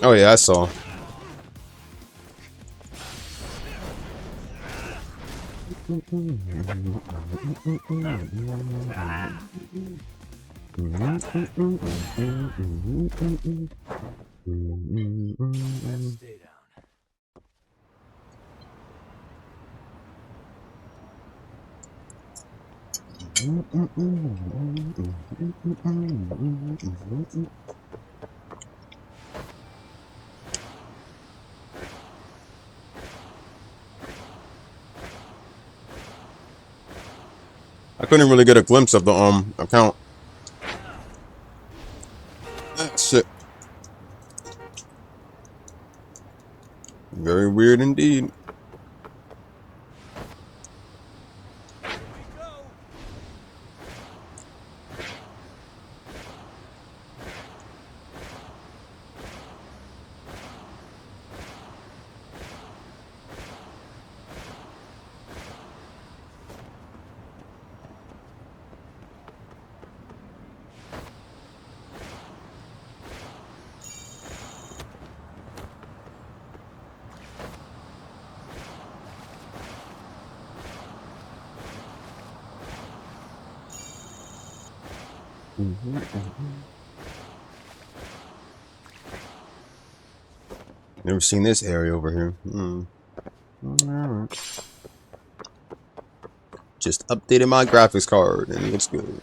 Oh yeah, I saw. Let's stay down. I couldn't really get a glimpse of the account. Ah, shit. Very weird indeed. Here we go. Never seen this area over here. Alright. Just updated my graphics card and it looks good.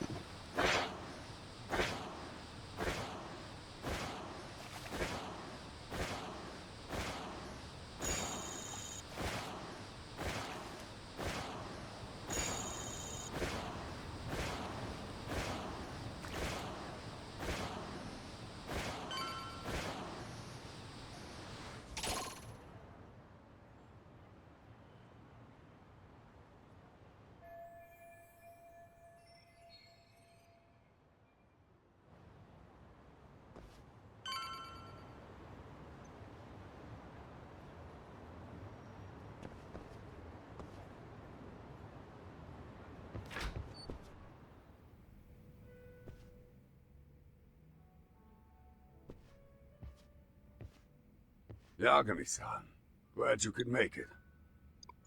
Yagami-san, glad you could make it.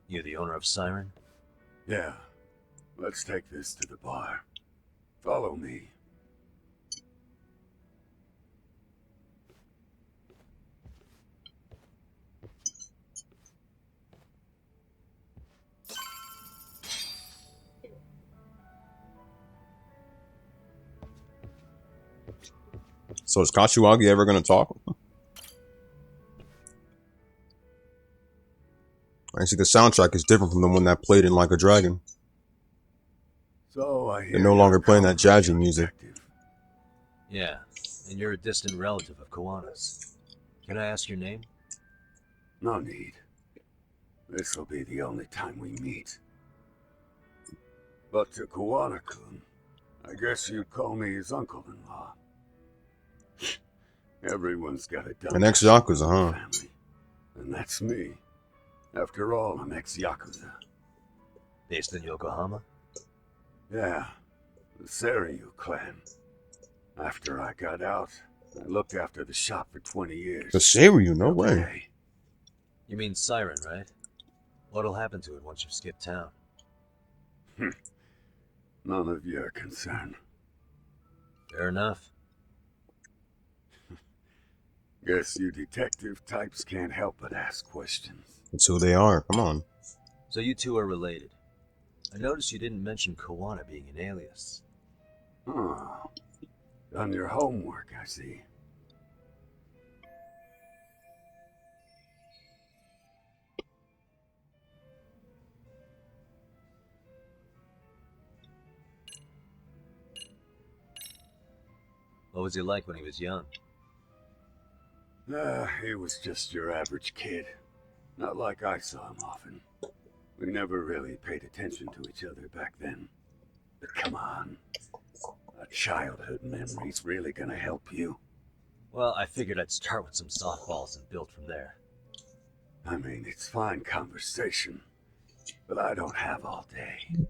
You the owner of Siren? Yeah, let's take this to the bar. Follow me. So is Kashiwagi ever gonna talk? I see the soundtrack is different from the one that played in Like a Dragon. So I They're hear no you're longer a playing that competent jazzy young music. detective. Yeah, and you're a distant relative of Kawana's. Can I ask your name? No need. This'll be the only time we meet. But to Kawana-kun, I guess you'd call me his uncle-in-law. Everyone's got a dumb An ex-Yakuza, huh? family. And that's me. After all, I'm ex-Yakuza. Based in Yokohama? Yeah, the Seiryu clan. After I got out, I looked after the shop for 20 years. The Seiryu, no Till way. today. You mean Siren, right? What'll happen to it once you've skipped town? None of your concern. Fair enough. Guess you detective types can't help but ask questions. That's who they are. Come on. So you two are related. I noticed you didn't mention Kawana being an alias. Oh, done your homework, I see. What was he like when he was young? He was just your average kid. Not like I saw him often. We never really paid attention to each other back then. But come on. A childhood memory's really gonna help you. Well, I figured I'd start with some softballs and build from there. I mean, it's fine conversation, but I don't have all day.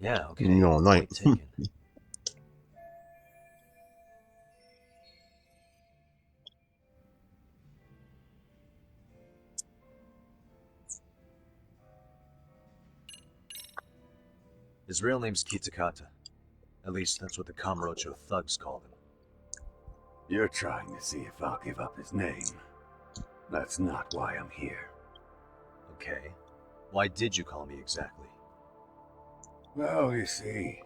Yeah, okay. You know, all night. Point taken. His real name's Kitakata. At least that's what the Kamurocho thugs called him. You're trying to see if I'll give up his name. That's not why I'm here. Okay. Why did you call me exactly? Well, you see,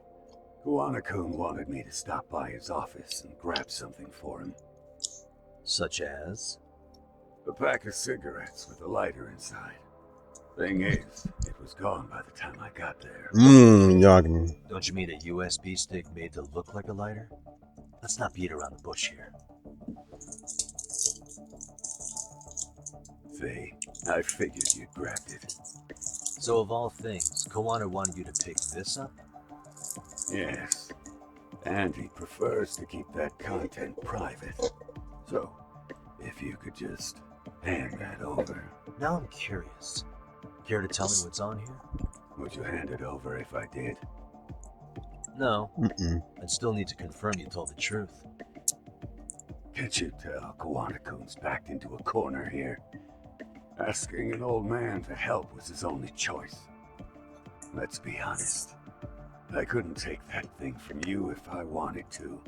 Kuwana-kun wanted me to stop by his office and grab something for him. Such as? A pack of cigarettes with a lighter inside. Thing is, it was gone by the time I got there. Yagi. Don't you mean a USB stick made to look like a lighter? Let's not beat around the bush here. See, I figured you grabbed it. So of all things, Kawana wanted you to pick this up? Yes. And he prefers to keep that content private. So, if you could just hand that over. Now I'm curious. Care to tell me what's on here? Would you hand it over if I did? No. I'd still need to confirm you told the truth. Can't you tell Kawana-kun's backed into a corner here? Asking an old man to help was his only choice. Let's be honest. I couldn't take that thing from you if I wanted to.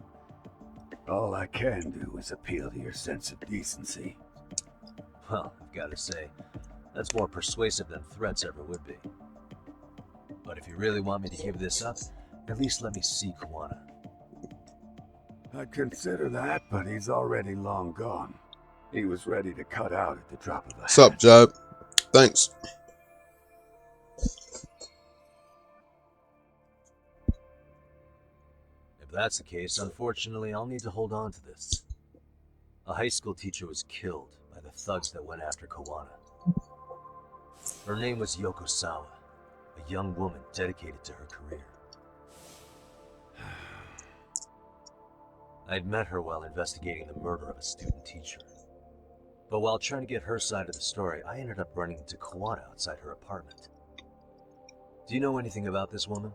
All I can do is appeal to your sense of decency. Well, I've got to say, that's more persuasive than threats ever would be. But if you really want me to give this up, at least let me see Kawana. I'd consider that, but he's already long gone. He was ready to cut out at the drop of a hat. What's up, Jeb? Thanks. If that's the case, unfortunately, I'll need to hold on to this. A high school teacher was killed by the thugs that went after Kawana. Her name was Yoko Sawa, a young woman dedicated to her career. I'd met her while investigating the murder of a student teacher. But while trying to get her side of the story, I ended up running into Kawana outside her apartment. Do you know anything about this woman?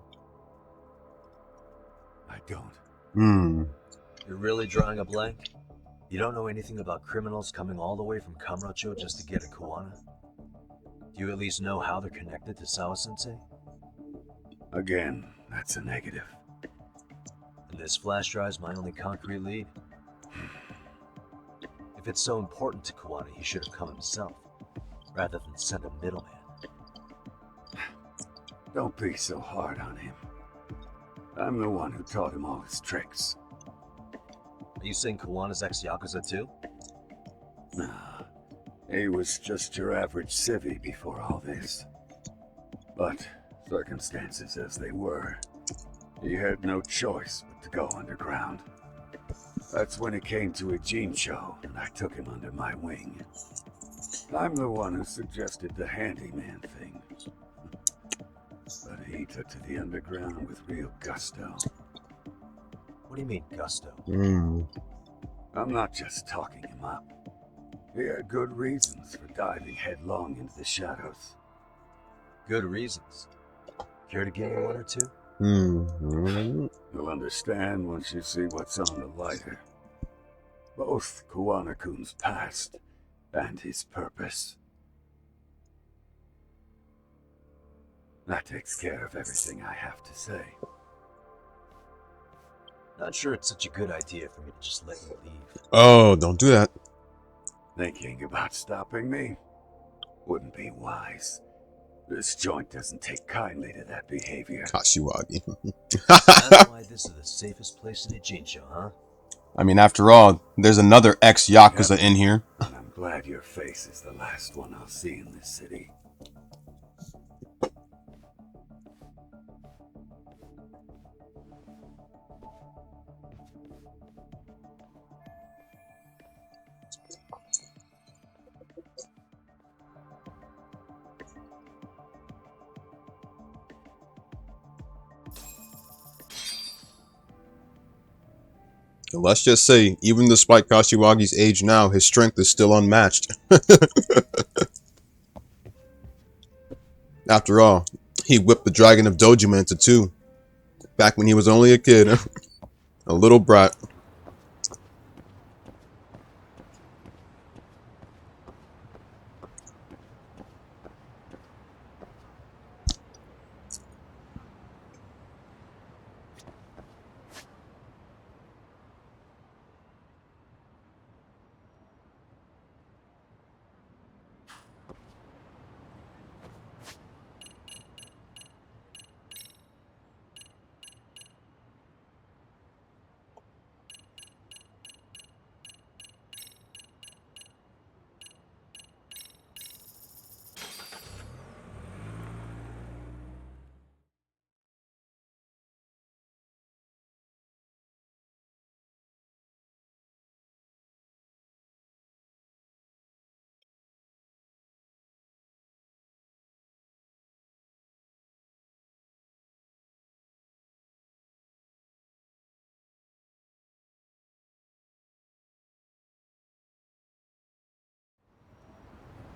I don't. You're really drawing a blank? You don't know anything about criminals coming all the way from Kamurocho just to get at Kawana? Do you at least know how they're connected to Sawa-sensei? Again, that's a negative. And this flash drive's my only concrete lead? If it's so important to Kawana, he should have come himself, rather than send a middleman. Don't be so hard on him. I'm the one who taught him all his tricks. Are you saying Kawana's ex-Yakuza too? Nah, he was just your average civvy before all this. But, circumstances as they were, he had no choice but to go underground. That's when it came to a Jin show, and I took him under my wing. I'm the one who suggested the handyman thing. But he took to the underground with real gusto. What do you mean, gusto? I'm not just talking him up. He had good reasons for diving headlong into the shadows. Good reasons. Care to give me one or two? You'll understand once you see what's on the lighter. Both Kuwana-kun's past and his purpose. That takes care of everything I have to say. Not sure it's such a good idea for me to just let you leave. Oh, don't do that. Thinking about stopping me wouldn't be wise. This joint doesn't take kindly to that behavior. Kashiwagi. That's why this is the safest place in a Jinsho, huh? I mean, after all, there's another ex-Yakuza in here. And I'm glad your face is the last one I'll see in this city. Let's just say, even despite Kashiwagi's age now, his strength is still unmatched. After all, he whipped the Dragon of Dojima into two, back when he was only a kid. A little brat.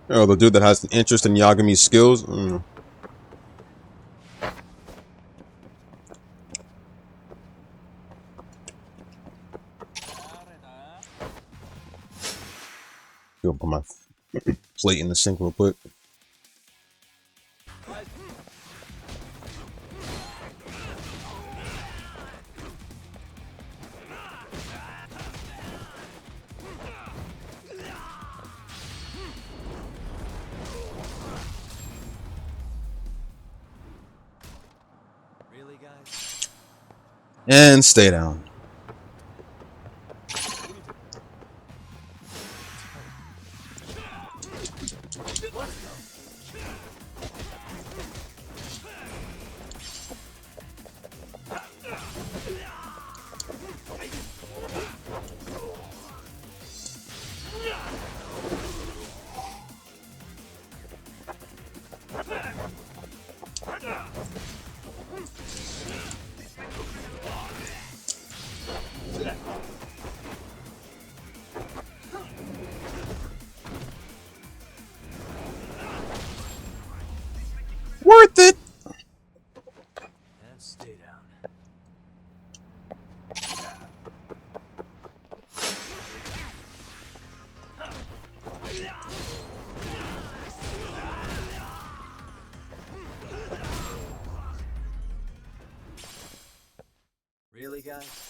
Oh, the dude that has an interest in Yagami's skills. Go put my plate in the sink real quick. Really, guys? And stay down. Worth it. And stay down. Really, guys?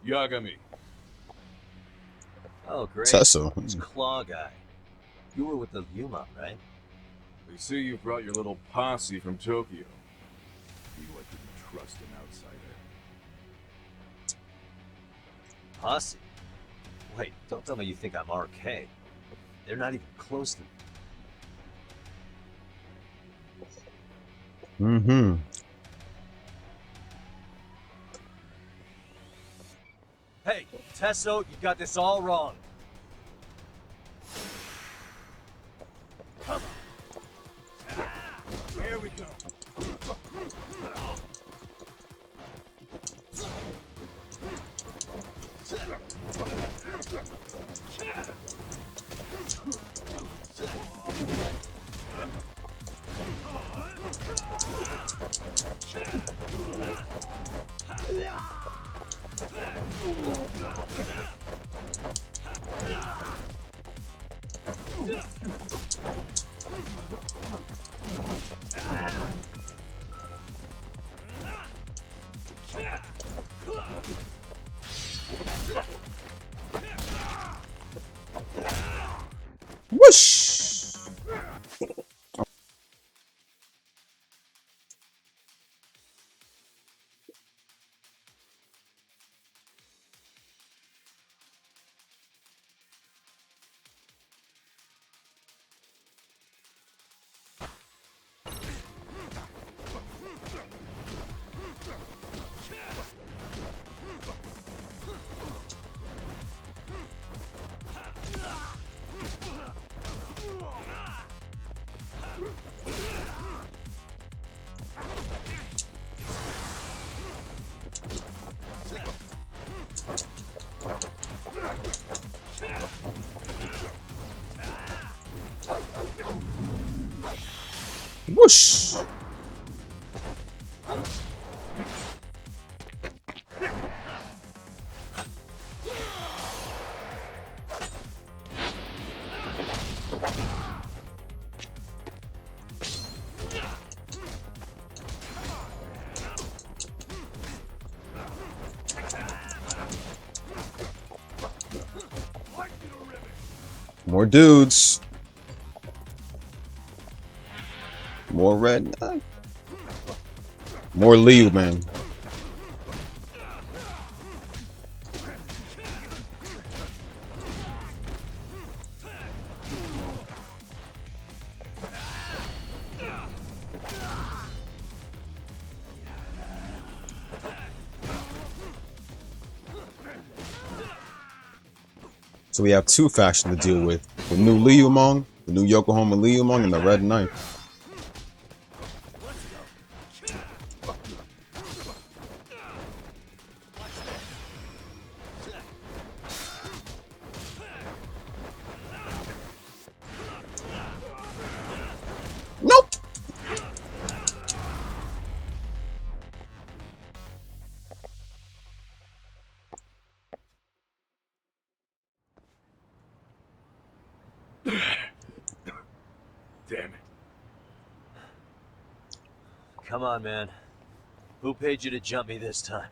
Yagami. Oh, great. Tesso. It's Claw Guy. You were with the Yuma, right? They see you brought your little posse from Tokyo. You like to trust an outsider. Posse? Wait, don't tell me you think I'm RK. They're not even close to me. Mm-hmm. Hey, Tesso, you got this all wrong. Come on. Here we go. Whoosh. Whoosh. More dudes. More red. More Liu, man. So we have two factions to deal with. The new Liumong, the new Yokohama Liumong, and the Red Knight. Nope! Damn it. Come on, man. Who paid you to jump me this time?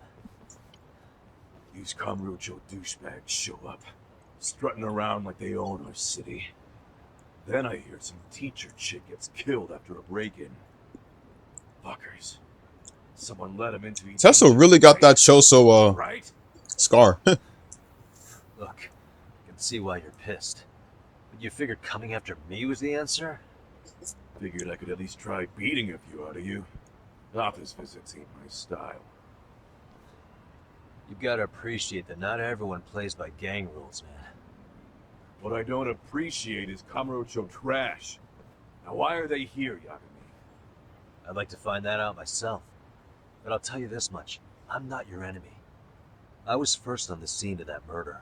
These Kamurocho douchebags show up, strutting around like they own our city. Then I hear some teacher chick gets killed after a break-in. Fuckers. Someone let him into Tesla really got that Choso, right? scar. Look, I can see why you're pissed. But you figured coming after me was the answer? Figured I could at least try beating a few out of you. Office visits ain't my style. You've got to appreciate that not everyone plays by gang rules, man. What I don't appreciate is Kamurocho trash. Now why are they here, Yagami? I'd like to find that out myself. But I'll tell you this much. I'm not your enemy. I was first on the scene of that murder.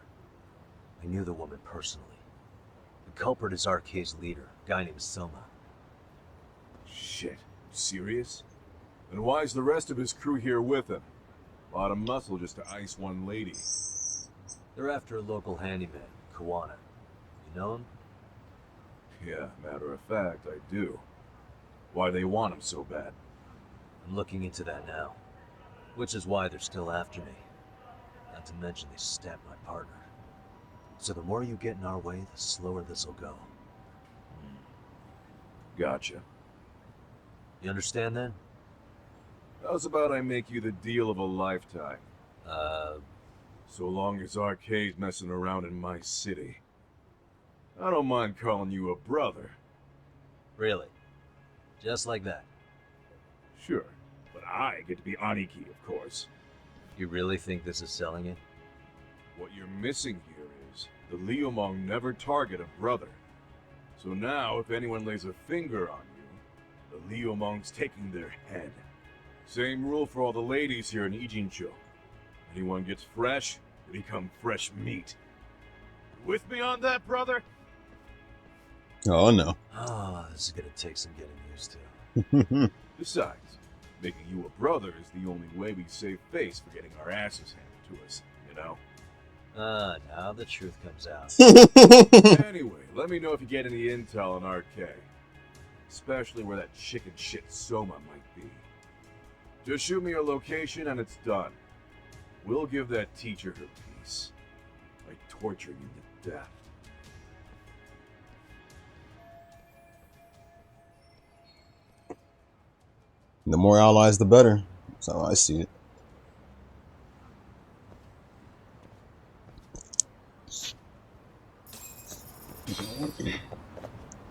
I knew the woman personally. The culprit is RK's leader, a guy named Soma. Shit. Serious? Then why's the rest of his crew here with him? A lot of muscle just to ice one lady. They're after a local handyman, Kawana. You know him? Yeah, matter of fact, I do. Why they want him so bad? I'm looking into that now. Which is why they're still after me. Not to mention they stabbed my partner. So the more you get in our way, the slower this'll go. Gotcha. You understand then? How's about I make you the deal of a lifetime? So long as RK's messing around in my city. I don't mind calling you a brother. Really? Just like that? Sure, but I get to be Aniki, of course. You really think this is selling it? What you're missing here is the Liumong never target a brother. So now, if anyone lays a finger on you, the Liumong's taking their head. Same rule for all the ladies here in Ijincho. Anyone gets fresh, they become fresh meat. With me on that, brother? Oh no. Oh, this is gonna take some getting used to. Besides, making you a brother is the only way we save face for getting our asses handed to us, you know? Now the truth comes out. Anyway, let me know if you get any intel on RK. Especially where that chicken shit Soma might be. Just shoot me a location and it's done. We'll give that teacher her peace. By torturing him to death. The more allies, the better. That's how I see it.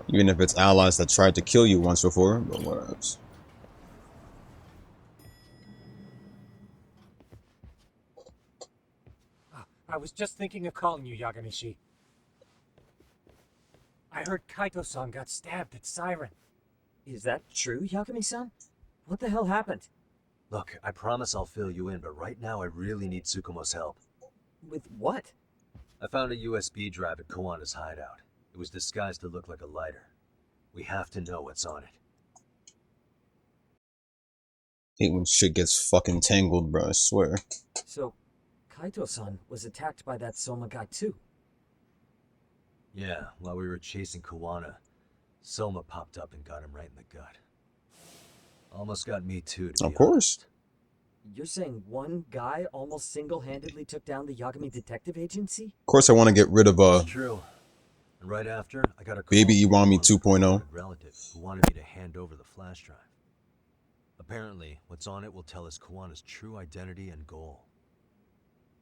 Even if it's allies that tried to kill you once before, but what else? I was just thinking of calling you, Yagamishi. I heard Kaito-san got stabbed at Siren. Is that true, Yagami-san? What the hell happened? Look, I promise I'll fill you in, but right now I really need Tsukumo's help. With what? I found a USB drive at Kawana's hideout. It was disguised to look like a lighter. We have to know what's on it. Hate when shit gets fucking tangled, bro, I swear. So, Kaito-san was attacked by that Soma guy too. Yeah, while we were chasing Kawana, Soma popped up and got him right in the gut. Almost got me too, to be Of course. honest. You're saying one guy almost single-handedly took down the Yagami Detective Agency? Of course I want to get rid of, It's true. And right after, I got a call Baby from Iwami Kawana's 2.0. departed relative who wanted me to hand over the flash drive. Apparently, what's on it will tell us Kawana's true identity and goal.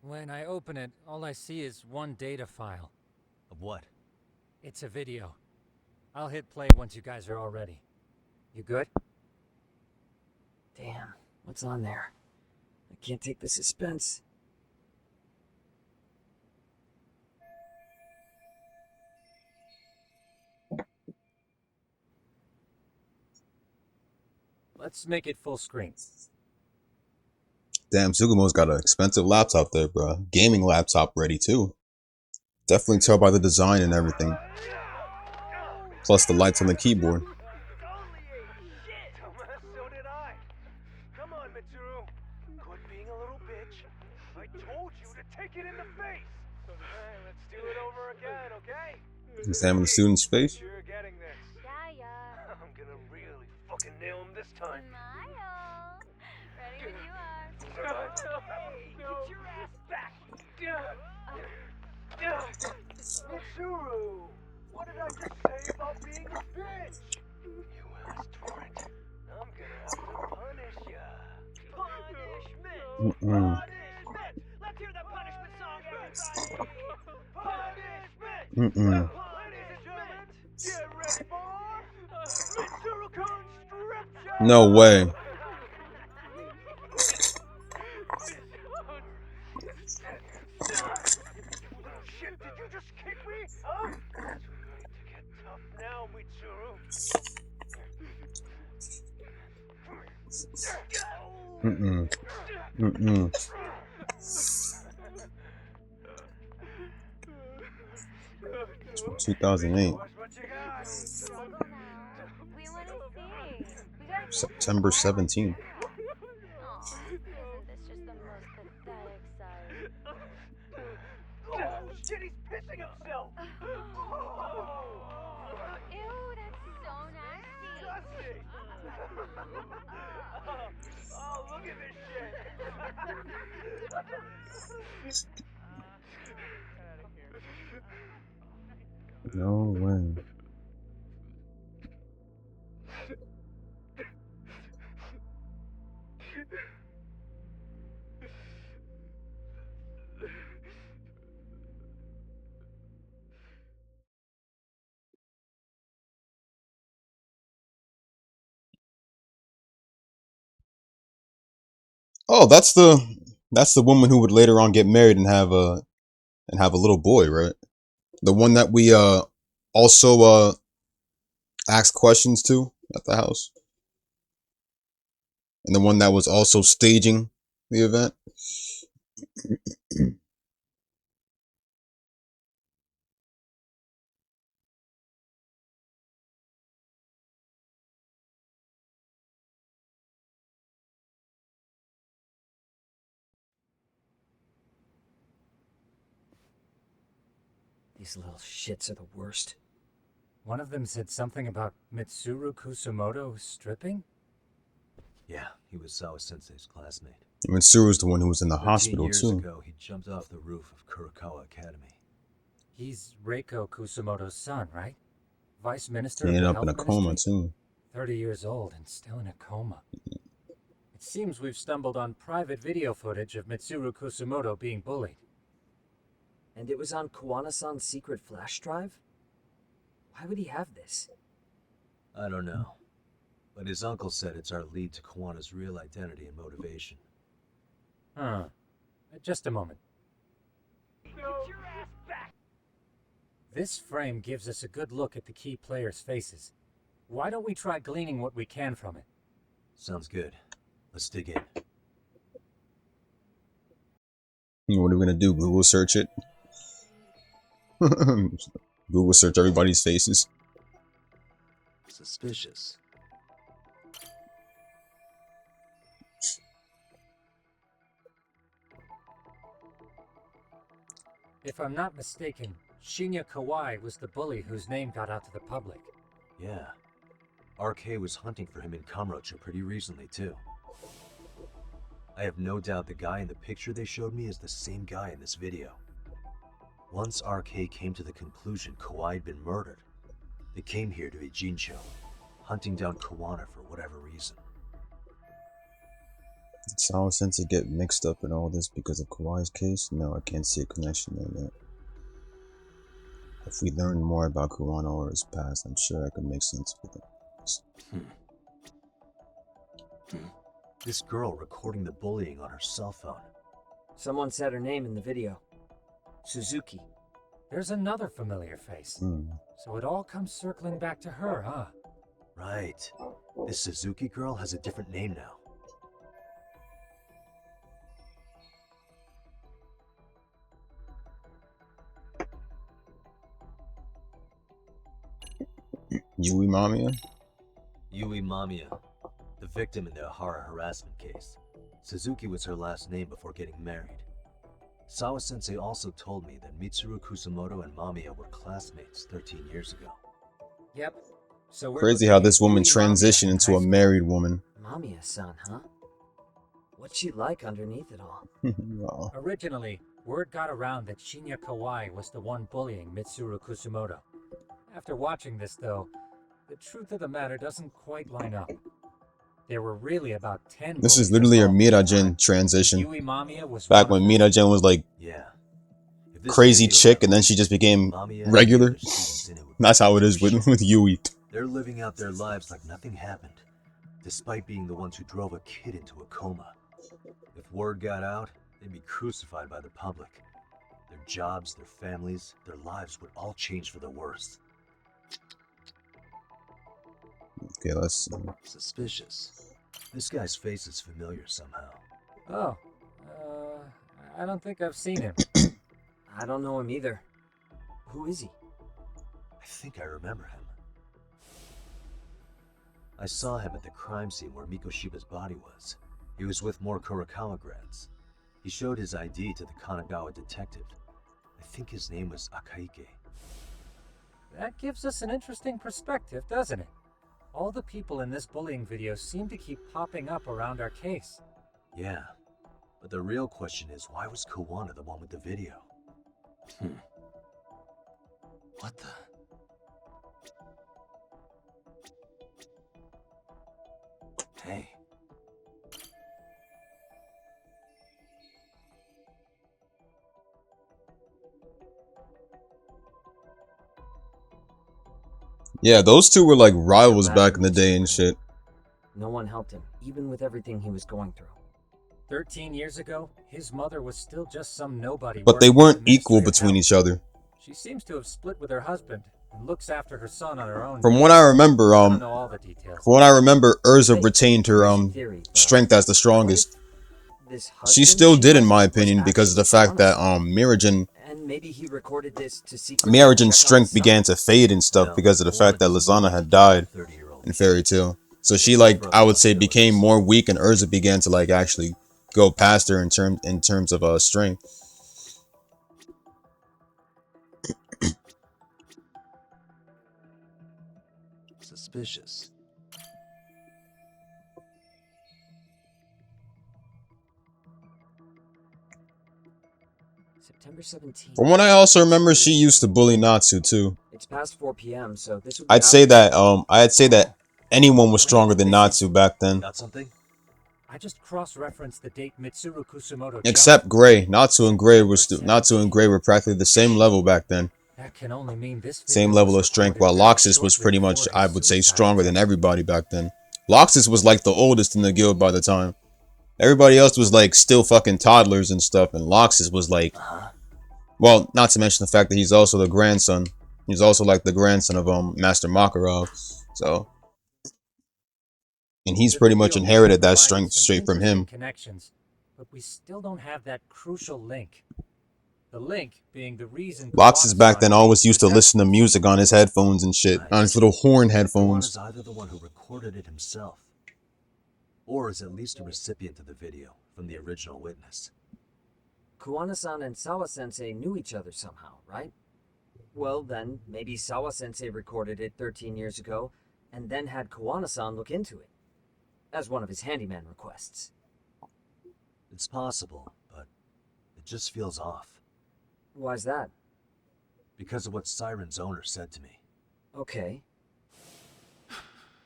When I open it, all I see is one data file. Of what? It's a video. I'll hit play once you guys are all ready. You good? Damn, what's on there? I can't take the suspense. Let's make it full screen. Damn, Sugumo's got an expensive laptop there, bro. Gaming laptop ready too. Definitely tell by the design and everything. Plus the lights on the keyboard. So did I. Come on, Mitsuru. Quit being a little bitch. I told you to take it in the face. Alright, let's do it over again, okay? Examine the student's face. You're getting this. Yeah. I'm gonna really fucking nail him this time. Smile. Ready when you are. Hey, get your ass back. Mitsuru, what did I just say about being a bitch? You asked for it. I'm gonna have to punish ya. Punishment! Punishment! Let's hear the punishment song, everybody! Punishment! Punishment! Get ready for Mitsuru Conscription! No way. Shit, did you just kick me? Huh? Too late to get tough now, Mitsuru. Mm-mm. 2008. What you got? Struggle now. We want to see. We gotta September 17th. Aw, isn't this just the most pathetic sight? Oh, shit, he's pissing himself! Ew, that's so nasty. Disgusting! Oh, look at this shit! No way. Oh, that's the woman who would later on get married and have a little boy, right? The one that we also asked questions to at the house. And the one that was also staging the event. These little shits are the worst. One of them said something about Mitsuru Kusumoto stripping? Yeah, he was Sawa Sensei's classmate. I mean, Suru's the one who was in the 13 hospital years too. ago, he jumped off the roof of Kurokawa Academy. He's Reiko Kusumoto's son, right? Vice Minister He of ended the up in a Health coma Ministry? too. 30 years old and still in a coma. It seems we've stumbled on private video footage of Mitsuru Kusumoto being bullied. And it was on Kawana-san's secret flash drive? Why would he have this? I don't know. But his uncle said it's our lead to Kawana's real identity and motivation. Huh. Just a moment. Get your ass back! This frame gives us a good look at the key players' faces. Why don't we try gleaning what we can from it? Sounds good. Let's dig in. What are we gonna do? Google search it? Google search everybody's faces. Suspicious. If I'm not mistaken, Shinya Kawai was the bully whose name got out to the public. Yeah. RK was hunting for him in Kamurocho pretty recently, too. I have no doubt the guy in the picture they showed me is the same guy in this video. Once RK came to the conclusion Kawai had been murdered, they came here to Ijincho, hunting down Kawana for whatever reason. Did Sawa Sensei get mixed up in all this because of Kawai's case? No, I can't see a connection there yet. If we learn more about Kawana or his past, I'm sure I could make sense with it. This girl recording the bullying on her cell phone. Someone said her name in the video. Suzuki. There's another familiar face. So it all comes circling back to her, huh? Right. This Suzuki girl has a different name now. Yui Mamiya? Yui Mamiya, the victim in the Ahara harassment case. Suzuki was her last name before getting married. Sawa-sensei also told me that Mitsuru Kusamoto and Mamiya were classmates 13 years ago. Yep. So we're Crazy looking how at this woman Yui Mamiya transitioned in into high a school. married woman. Mamiya-san, huh? What's she like underneath it all? Wow. Originally, word got around that Shinya Kawai was the one bullying Mitsuru Kusamoto. After watching this, though, the truth of the matter doesn't quite line up. There were really about 10 This is bullies literally her involved at the time. Miragen transition. Yui Mamiya was Back one when of them. Miragen was like Yeah. If this crazy video chick got and then she leaked, just became Mamiya and the regular. other students in it would That's how it be is with, shit. with Yui. They're living out their lives like nothing happened, despite being the ones who drove a kid into a coma. If word got out, they'd be crucified by the public. Their jobs, their families, their lives would all change for the worse. Okay, let's see. Suspicious. This guy's face is familiar somehow. Oh, I don't think I've seen him. I don't know him either. Who is he? I think I remember him. I saw him at the crime scene where Mikoshiba's body was. He was with more Kurokawa grads. He showed his ID to the Kanagawa detective. I think his name was Akaike. That gives us an interesting perspective, doesn't it? All the people in this bullying video seem to keep popping up around our case. Yeah, but the real question is, why was Kawana the one with the video? What the? Hey. Yeah, those two were like rivals Bad back in the news day for and him. shit. No one helped him, even with everything he was going through. 13 years ago, his mother was still just some nobody. But they working weren't at the equal Ministry of between Health. each other. She seems to have split with her husband and looks after her son on her own. From now. what I remember, I don't know all the details. Urza Hey, retained her crazy theory, though. strength as the What strength. if this She husband still did, in had my was opinion, because of the actually fact that Kawana-san? Miragen And maybe he recorded this to secretly check on Miragen's his strength son? began to fade and stuff No, because of the Kawana fact that doesn't Lasana look had like died a 30-year-old in kid. Fairy Tale. So she His like, brother I would was say, killed became himself. more weak, and Urza began to like actually go past her in terms of strength. Suspicious. September 17th. From what I also remember, she used to bully Natsu too. It's past 4 p.m., so this would be I'd say after- that anyone was stronger than Natsu back then, Got something? I just cross-referenced the date Mitsuru Kusamoto except jumped. Gray. Natsu and Gray were September Natsu and Gray were practically the same level back then. That can only mean this Same video level was of strength, recorded while very Loxus was shortly pretty much, before I his would say, suicide stronger than attempt. everybody back then. Loxus was like the oldest in the guild by the time. Everybody else was like still fucking toddlers and stuff, and Loxus was like, well, not to mention the fact that he's also the grandson. He's also like the grandson of Master Makarov. So, and he's The pretty video much may inherited have that provided strength some straight from interesting him. Connections, but we still don't have that crucial link. The link being the reason Loxus back then Kawana-san always made used to this listen to effort. music on his headphones and shit, on his little horn headphones. Kawana's either the one who recorded it himself, or is at least a recipient of the video from the original witness. Kawana-san and Sawa-sensei knew each other somehow, right? Well, then, maybe Sawa-sensei recorded it 13 years ago, and then had Kawana-san look into it, as one of his handyman requests. It's possible, but it just feels off. Why's that? Because of what Siren's owner said to me. Okay.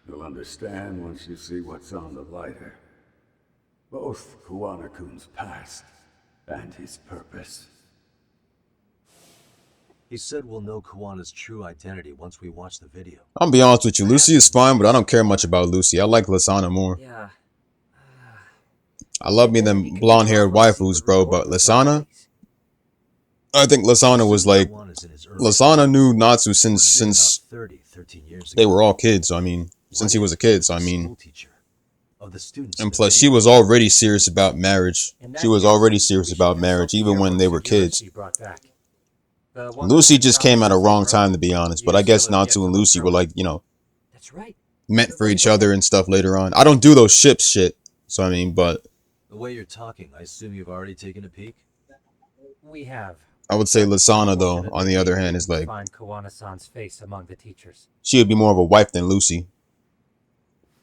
You'll understand once you see what's on the lighter. Both Kawana-kun's past and his purpose. He said we'll know Kawana's true identity once we watch the video. I'll be honest with you, Lucy is fine, but I don't care much about Lucy. I like Lasana more. Yeah. I love me them blonde-haired waifus, bro, but Lasana, I think Lasana was like, Kawana's in his early Lasana knew Natsu Could've been since about 13 years they ago. were all kids. So, I mean, since he was a kid. So I mean, School teacher of the students. and plus she was already serious about marriage. In that She was case, already serious we should about consult marriage, the even when yearbooks they were that USC kids. brought back. The one Lucy that just came at a Sawa wrong Sensei time, wrote? to be honest. You But I guess still have Natsu yet and to look Lucy through were it. like, you know, That's right. meant for each other and stuff later on. I don't do those ships shit. So I mean, but The way you're talking, I assume you've already taken a peek? We have. I would say Lasana though, on Unfortunately, the other we hand, is didn't like find Kawana-san's face among the teachers. she would be more of a wife than Lucy.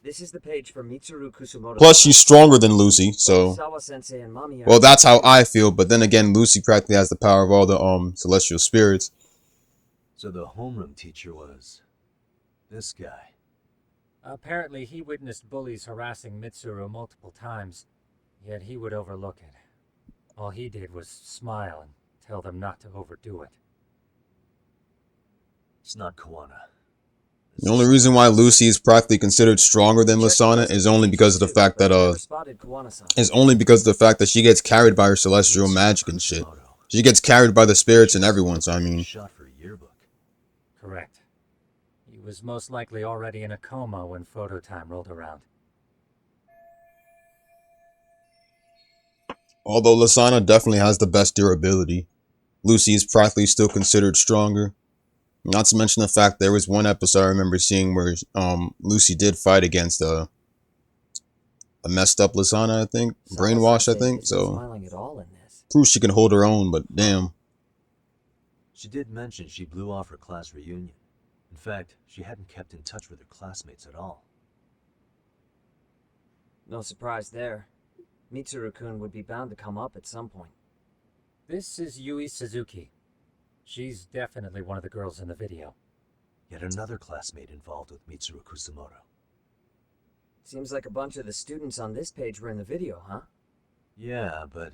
This is the page for Mitsuru Kusumoto. Plus, she's stronger than Lucy, Both so Sawa Sensei and Mami well, are- that's how I feel. But then again, Lucy practically has the power of all the celestial spirits. So the homeroom teacher was this guy. Apparently, he witnessed bullies harassing Mitsuru multiple times, yet he would overlook it. All he did was smile and tell them not to overdo it. It's not Kawana. The only reason why Lucy is practically considered stronger than Lasana is only because of the fact that Never spotted Kawana-san. she gets carried by her celestial magic and shit. She gets carried by the spirits and everyone. So I mean, Shot for a yearbook. Correct. He was most likely already in a coma when photo time rolled around. although Lasana definitely has the best durability, Lucy is practically still considered stronger. Not to mention the fact there was one episode I remember seeing where Lucy did fight against a messed up Lasana, I think, Sawa brainwashed, I Sensei think. isn't So smiling at all in this. proves she can hold her own, but damn. She did mention she blew off her class reunion. In fact, she hadn't kept in touch with her classmates at all. No surprise there. Mitsuru-kun would be bound to come up at some point. This is Yui Suzuki. She's definitely one of the girls in the video. Yet another classmate involved with Mitsuru Kusumoto. Seems like a bunch of the students on this page were in the video, huh? Yeah, but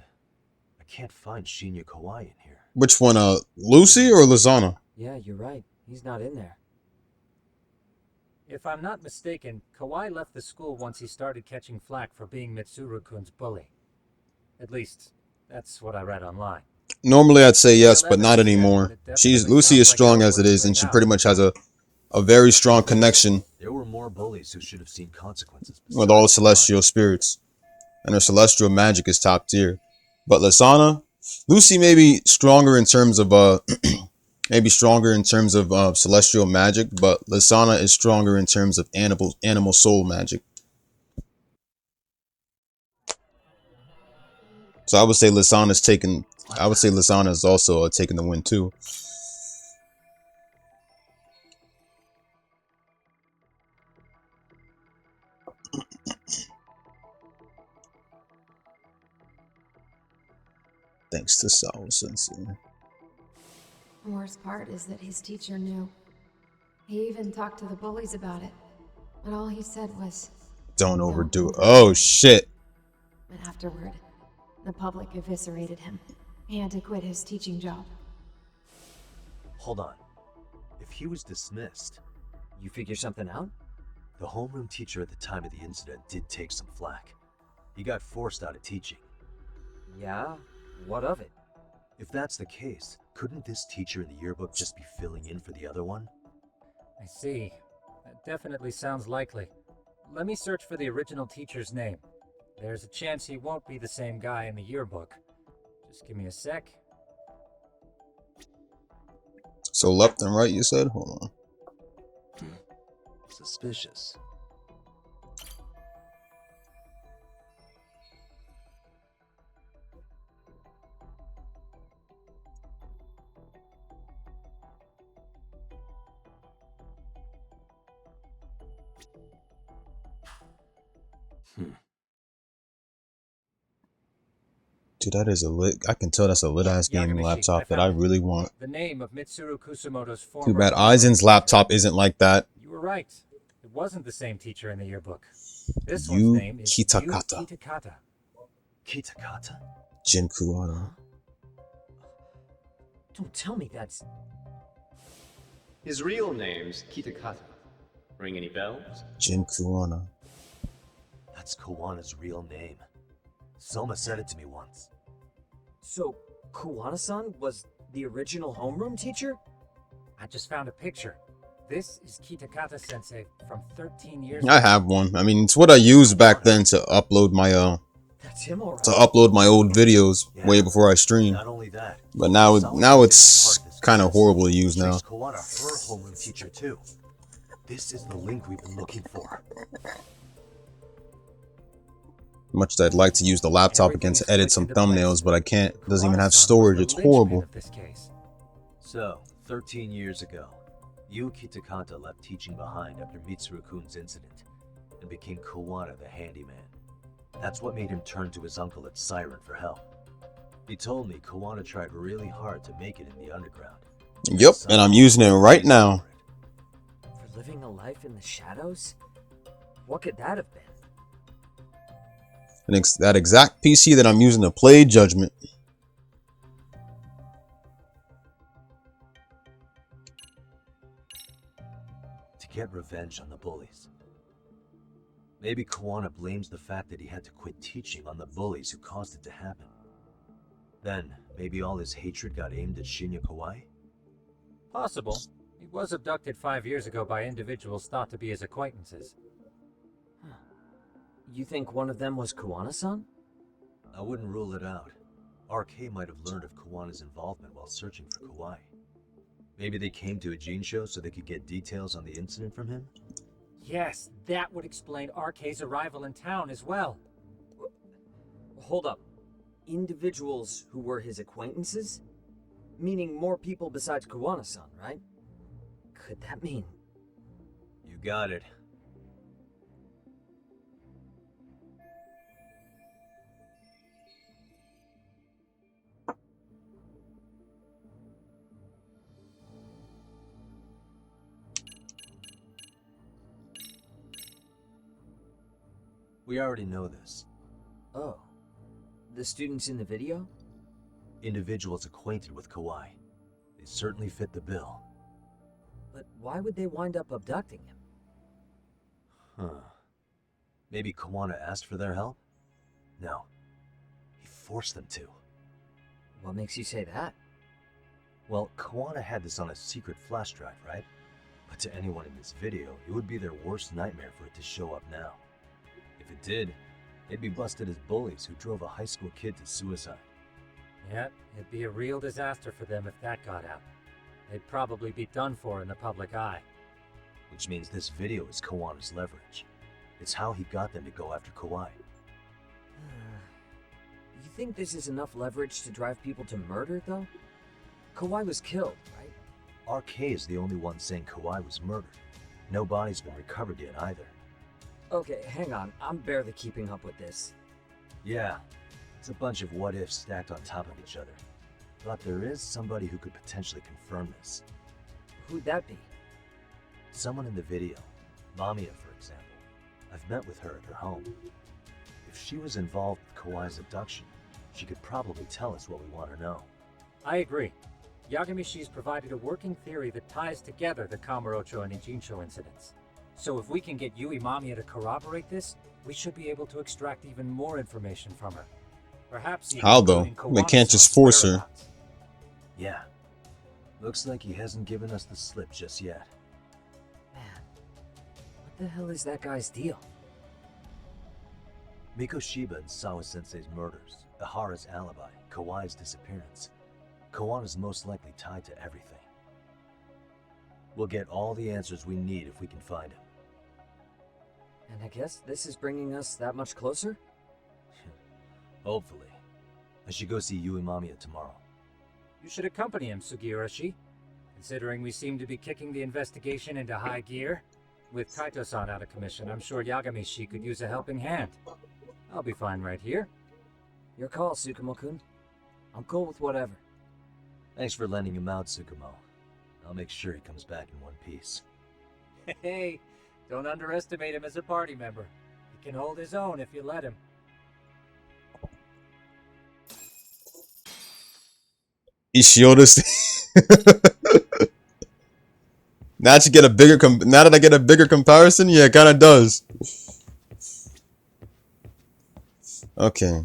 I can't find Shinya Kawai in here. Which one, Lucy or Lasana? Yeah, you're right. He's not in there. If I'm not mistaken, Kawai left the school once he started catching flack for being Mitsuru-kun's bully. At least, that's what I read online. Normally I'd say yes, but not anymore. Lucy is strong as it is, and she pretty much has a very strong connection There were more bullies who should have seen consequences. with all the besides celestial Kawai. spirits. And her celestial magic is top tier. But Lasana, Lucy may be stronger in terms of celestial magic, but Lasana is stronger in terms of animal soul magic. So I would say Lasana is also taking the win too. Thanks to Sawa Sensei. The worst part is that his teacher knew. He even talked to the bullies about it. But all he said was, Don't overdo it. Oh shit. and afterward, the public eviscerated him. He had to quit his teaching job. Hold on. If he was dismissed, You figure something out? the homeroom teacher at the time of the incident did take some flack. He got forced out of teaching. Yeah? What of it? If that's the case, couldn't this teacher in the yearbook just be filling in for the other one? I see. That definitely sounds likely. Let me search for the original teacher's name. There's a chance he won't be the same guy in the yearbook. Just give me a sec. So left and right, you said? Hold on. Suspicious. Dude, that is a lit. I can tell that's a lit ass gaming Yagamishi, laptop that I I found it. really want. The name of Mitsuru Kusumoto's former... Too bad homeroom Aizen's teacher. laptop isn't like that. You were right. It wasn't the same teacher in the yearbook. This Yu one's name is Kitakata. Yu Kitakata. Kitakata? Jin Kuwano. Don't tell me that's... His real name's Kitakata. Ring any bells? Jin Kuwano. That's Kawana's real name. Soma said it to me once. So, Kawana-san was the original homeroom teacher? I just found a picture. This is Kitakata Sensei from 13 years I ago. have one. I mean, it's what I used back then to upload my That's him, all right. to upload my old videos way before I streamed. Not only that, But now Sawa it's Sensei's part of this kind of business. horrible to use now. Makes Kawana her homeroom teacher too. This is the link we've been looking for. Much as I'd like to use the laptop again to edit some thumbnails, but I can't. It doesn't even have storage. It's horrible. So, 13 years ago, Yu Kitakata left teaching behind after Mitsuru-kun's incident and became Kawana the handyman. That's what made him turn to his uncle at Siren for help. He told me Kawana tried really hard to make it in the underground. Yep, and I'm using it right now. For living a life in the shadows? What could that have been? That exact PC that I'm using to play Judgment. To get revenge on the bullies. Maybe Kawana blames the fact that he had to quit teaching on the bullies who caused it to happen. Then, maybe all his hatred got aimed at Shinya Kawai? Possible. He was abducted 5 years ago by individuals thought to be his acquaintances. You think one of them was Kawana-san? I wouldn't rule it out. RK might have learned of Kawana's involvement while searching for Kawai. Maybe they came to a Jinsho so they could get details on the incident from him? Yes, that would explain RK's arrival in town as well. Hold up. Individuals who were his acquaintances? Meaning more people besides Kawana-san, right? Could that mean? You got it. We already know this. Oh. The students in the video? Individuals acquainted with Kawai. They certainly fit the bill. But why would they wind up abducting him? Huh. Maybe Kawana asked for their help? No. He forced them to. What makes you say that? Well, Kawana had this on a secret flash drive, right? But to anyone in this video, it would be their worst nightmare for it to show up now. If it did, they'd be busted as bullies who drove a high school kid to suicide. Yeah, it'd be a real disaster for them if that got out. They'd probably be done for in the public eye. Which means this video is Kawana's leverage. It's how he got them to go after Kawai. You think this is enough leverage to drive people to murder, though? Kawai was killed, right? RK is the only one saying Kawai was murdered. No body's been recovered yet either. Okay, hang on. I'm barely keeping up with this. Yeah, it's a bunch of what-ifs stacked on top of each other. But there is somebody who could potentially confirm this. Who'd that be? Someone in the video. Mamiya, for example. I've met with her at her home. If she was involved with Kawai's abduction, she could probably tell us what we want to know. I agree. Yagamishi's provided a working theory that ties together the Kamurocho and Ijincho incidents. So if we can get Yui Mamiya to corroborate this, we should be able to extract even more information from her. Perhaps even How though? including They can't just Kawana's force her. whereabouts. Yeah. Looks like he hasn't given us the slip just yet. Man, what the hell is that guy's deal? Mikoshiba and Sawa-sensei's murders, Ihara's alibi, Kawai's disappearance. Kawana's most likely tied to everything. We'll get all the answers we need if we can find him. And I guess this is bringing us that much closer? Hopefully. I should go see Yui Mamiya tomorrow. You should accompany him, Sugiurashi. Considering we seem to be kicking the investigation into high gear, with Kaito-san out of commission, I'm sure Yagamishi could use a helping hand. I'll be fine right here. Your call, Tsukumo-kun. I'm cool with whatever. Thanks for lending him out, Tsukumo. I'll make sure he comes back in one piece. Hey, don't underestimate him as a party member. He can hold his own if you let him. Ishioda's. Now that you get a bigger now that I get a bigger comparison, yeah, it kind of does. Okay.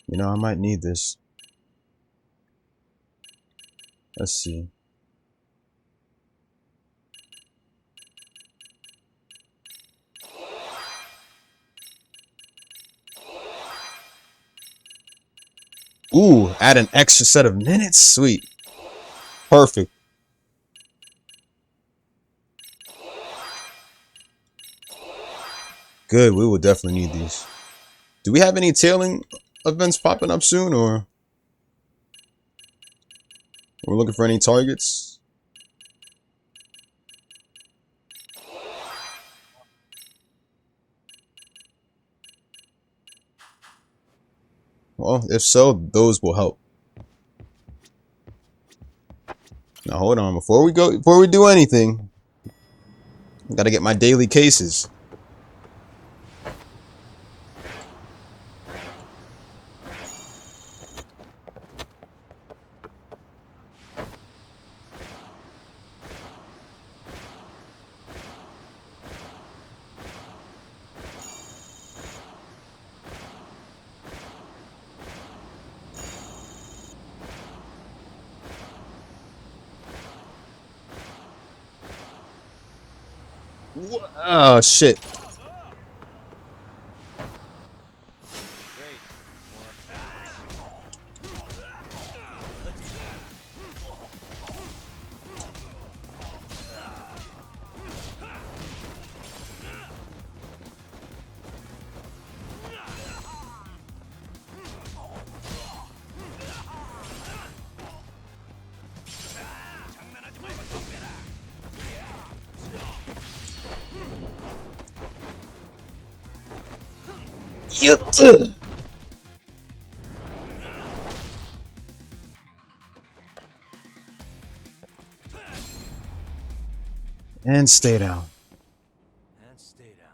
You know, I might need this. Let's see. Ooh, add an extra set of minutes? Sweet. Perfect. Good, we will definitely need these. Do we have any tailing events popping up soon, or we're looking for any targets? Well, if so, those will help. Now hold on, before we do anything, I gotta get my daily cases. Oh shit. And stay down. And stay down.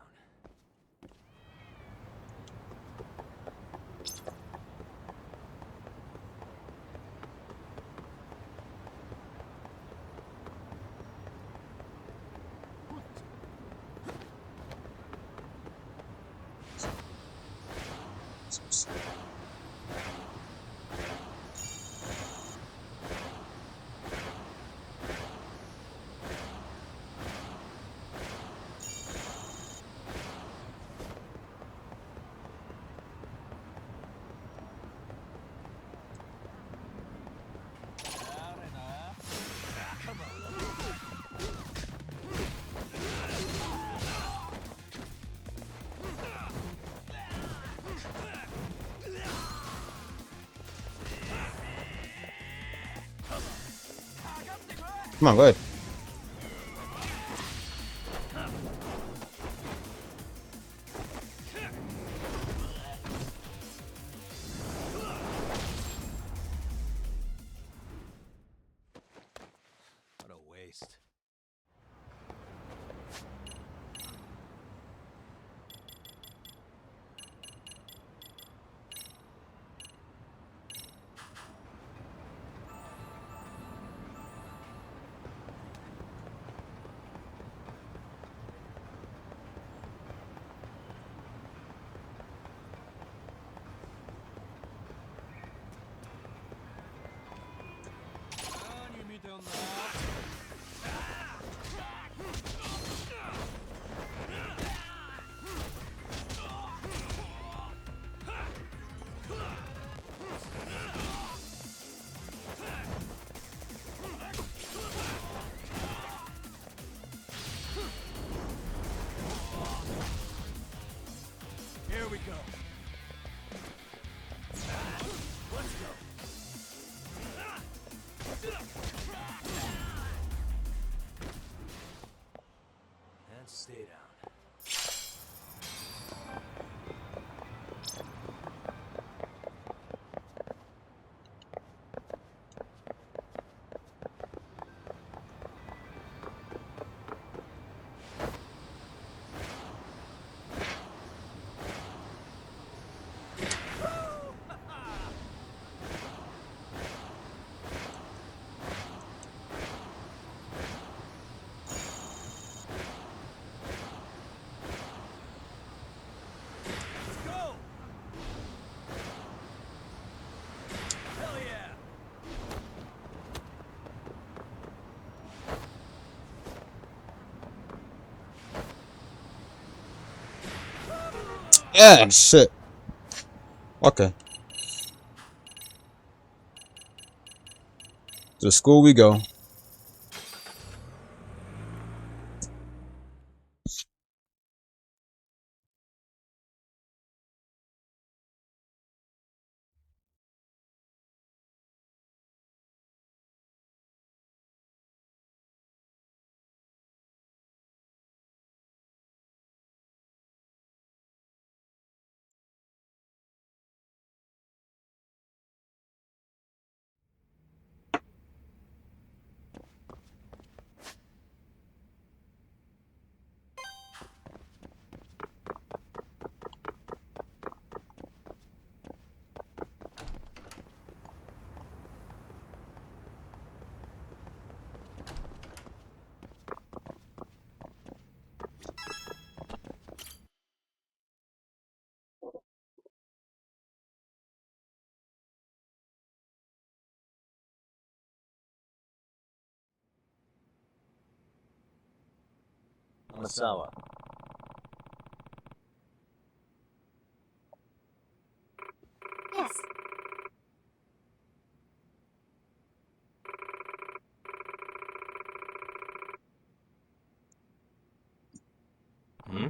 Come on, go ahead. What a waste. Yeah, shit. Okay. To school we go. Masawa. Yes. Hmm?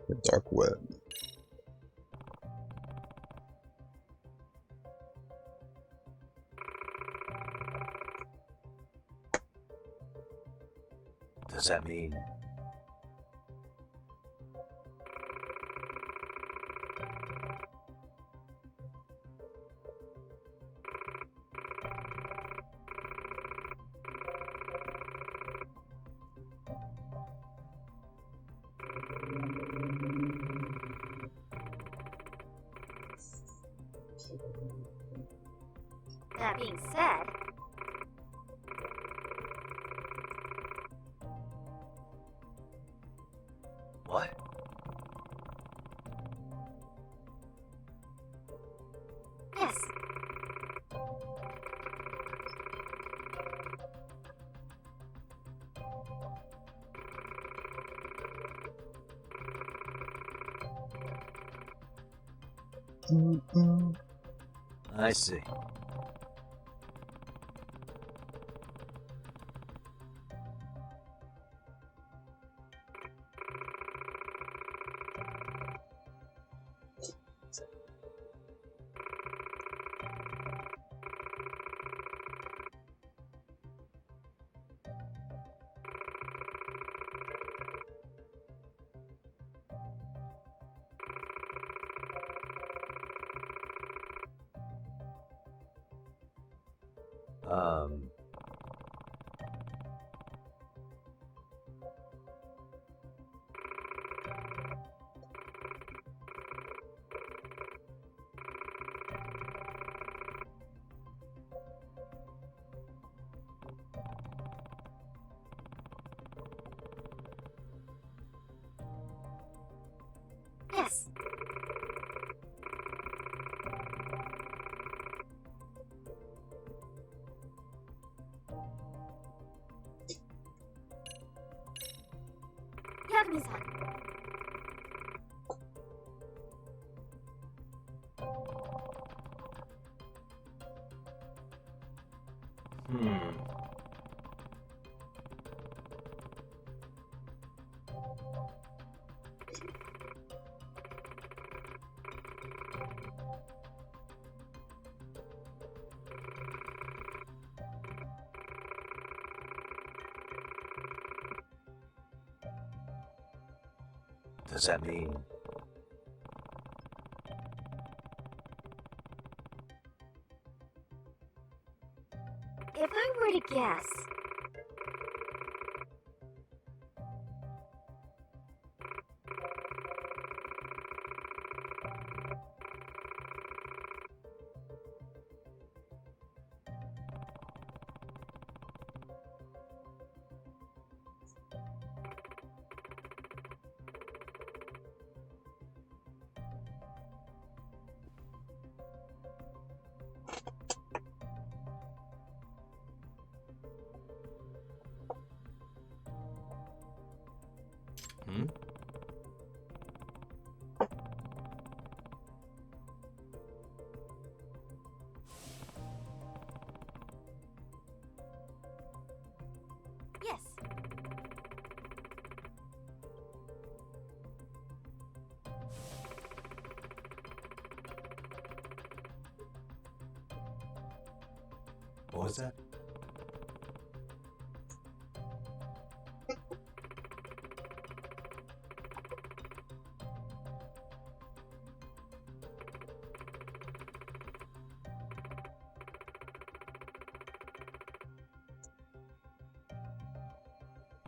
The dark web. Does that mean... That being said, What? Yes. I see. Um... Yes. Yagami-san. Hmm. Does that mean... if I were to guess, What's that?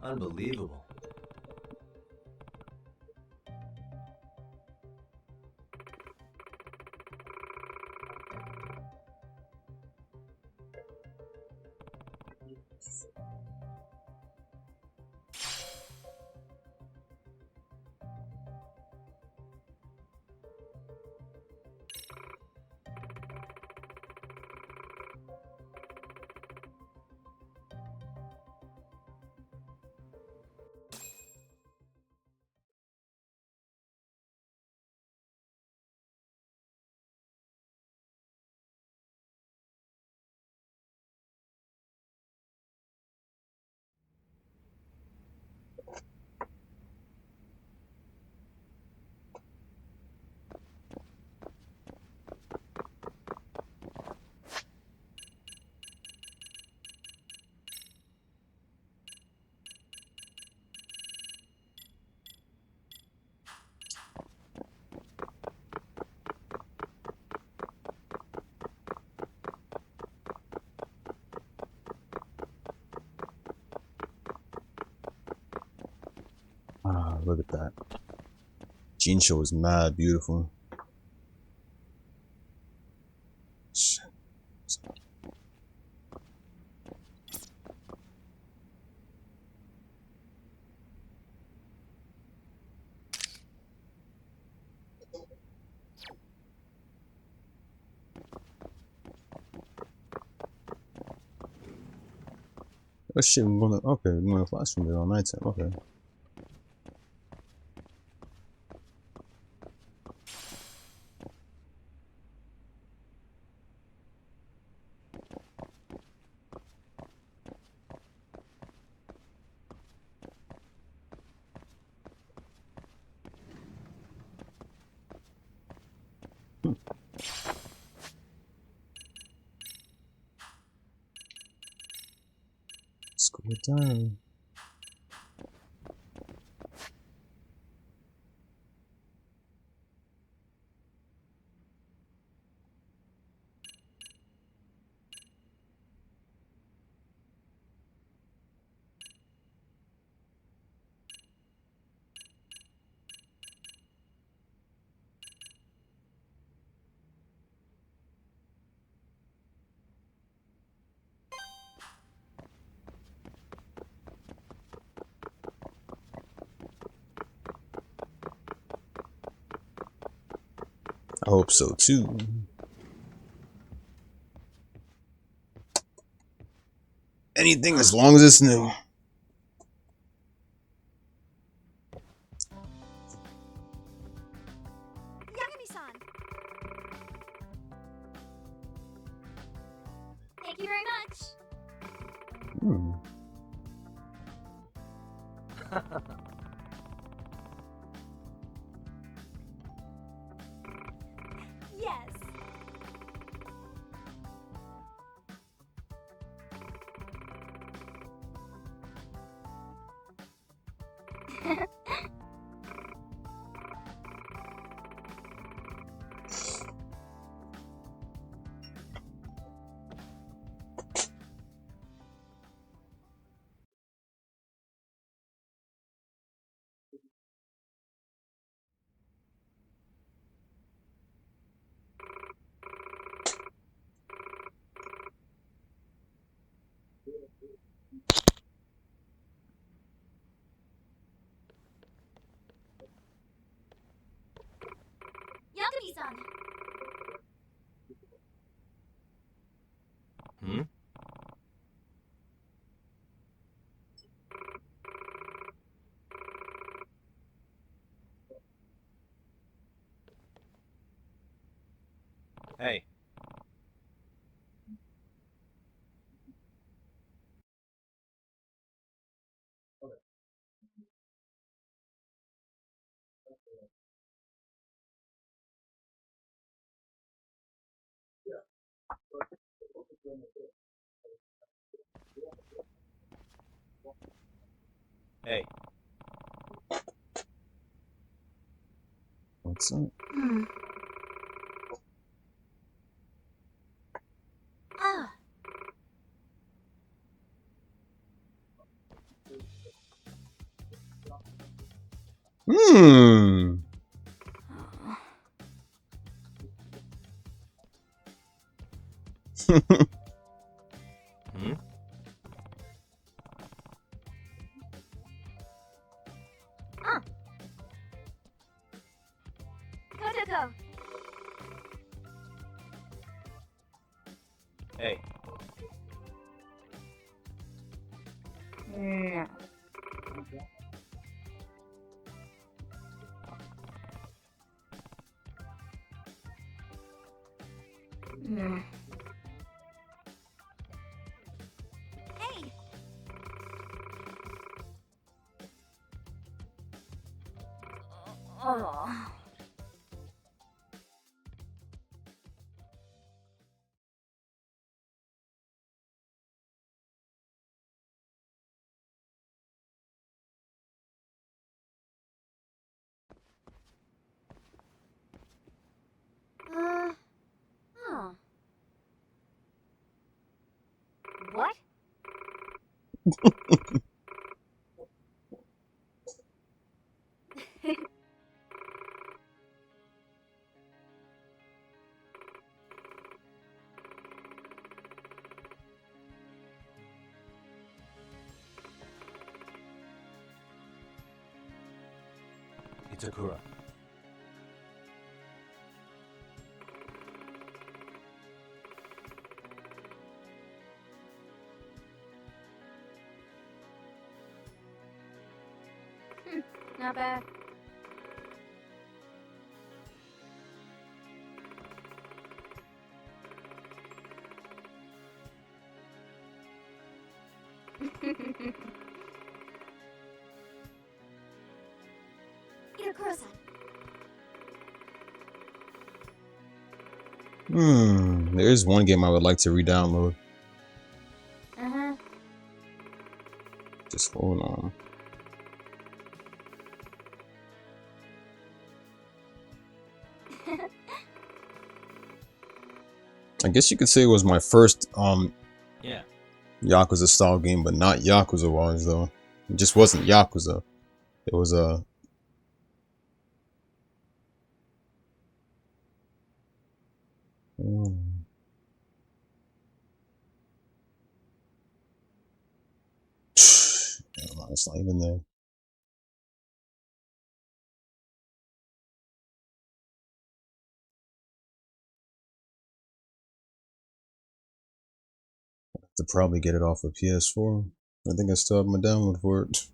Unbelievable. Ah, look at that. Jinsho is mad beautiful. Shit. Oh shit, we're going to, okay, we're going to classroom there all night time, okay. School time. I hope so too. Anything as long as it's new. Yagami-san! Thank you very much! Hmm. Yes! Yagami-san! Hmm? Hey. Hey, What's up? Ah. Hmm. hmm? Ah. Go. Hey, No. No. Hey. Oh. Huh. What? Itakura. Not bad. Itakura-san. There's one game I would like to re-download. Uh-huh. Just hold on. I guess you could say it was my first Yeah. Yakuza style game, but not Yakuza wise though. It just wasn't Yakuza. It was hmm. It's not even there. To probably get it off of PS4. I think I still have my download for it.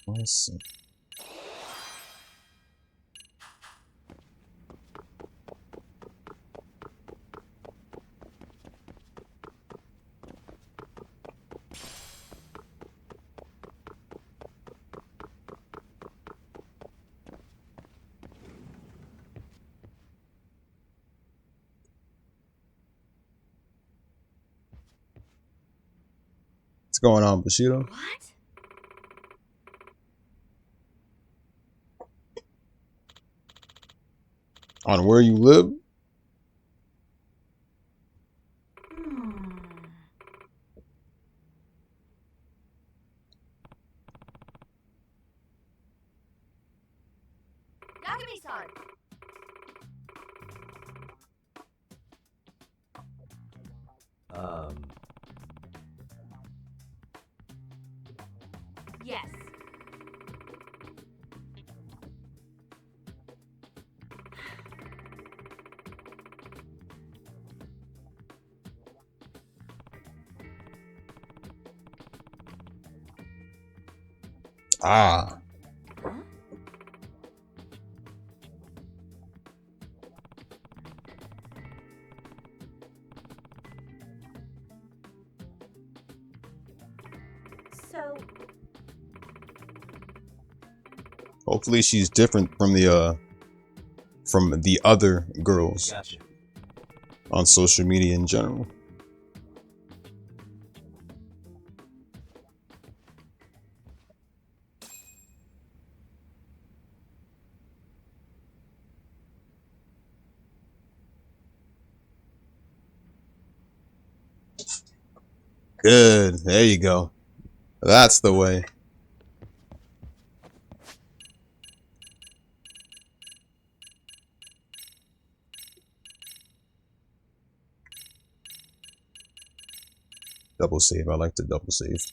Awesome. going on, Bushido? What? On where you live? Yagami-san! Yes. Ah. Huh? So, Hopefully she's different from the other girls Gotcha. on social media in general. Good. There you go. That's the way. Double save. I like to double save.